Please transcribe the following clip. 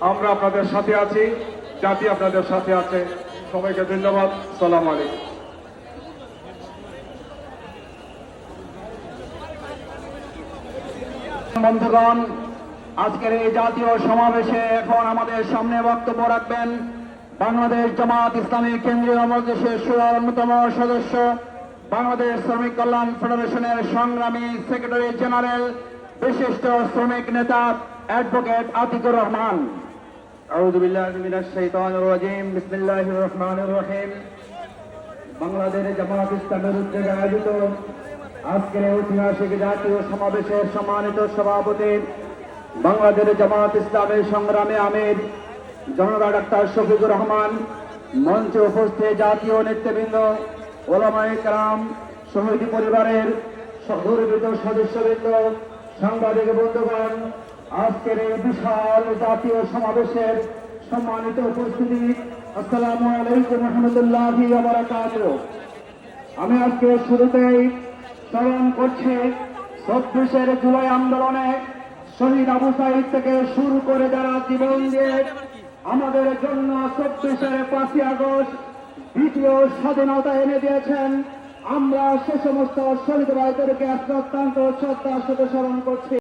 আমরা আপনাদের সাথে আছি, জাতি আপনাদের সাথে আছে। সবাইকে ধন্যবাদ। আসসালামু আলাইকুম। বন্ধুগণ, আজকের এই জাতীয় সমাবেশে এখন আমাদের সামনে বক্তব্য রাখবেন বাংলাদেশ জামাত ইসলামী কেন্দ্রীয় মজলিসের শুরার অন্যতম সদস্য, বাংলাদেশ শ্রমিক কল্যাণ ফেডারেশনের সংগ্রামী সেক্রেটারি জেনারেল, বিশিষ্ট শ্রমিক নেতা অ্যাডভোকেট আতিকুর রহমান। আউযু বিল্লাহি মিনাশ শাইতানির রাজীম। বিসমিল্লাহির রহমানির রহিম। বাংলাদেশ জামাত ইসলামের উদ্যোগে আয়োজিত আজকের ঐতিহাসিক জাতীয় সমাবেশের সম্মানিত সভাপতি, বাংলাদেশ জামাত ইসলামের সংগ্রামী আমির জনতা ডাক্তার শফিকুর রহমান, মঞ্চে উপস্থিত জাতীয় নেতৃবৃন্দ, ওলামায়ে কেরাম, শহীদ পরিবারের গর্বিত সদস্যবৃন্দ, সাংবাদিক বন্ধুগণ, আজকের এই বিশাল জাতীয় সমাবেশের সম্মানিত উপস্থিতি, আসসালামু আলাইকুম রহমতুল্লাহি ওয়া বারাকাতুহু। আমি আজকে শুরুতেই স্মরণ করছি ২৬ জুলাই আন্দোলনে শহীদ আবু সাঈদ থেকে শুরু করে যারা জীবন দিয়ে আমাদের জন্য ২৪ আগস্ট দ্বিতীয় স্বাধীনতা এনে দিয়েছেন, আমরা সে সমস্ত শহীদ ভাইদেরকে অত্যন্ত শ্রদ্ধার সাথে স্মরণ করছি।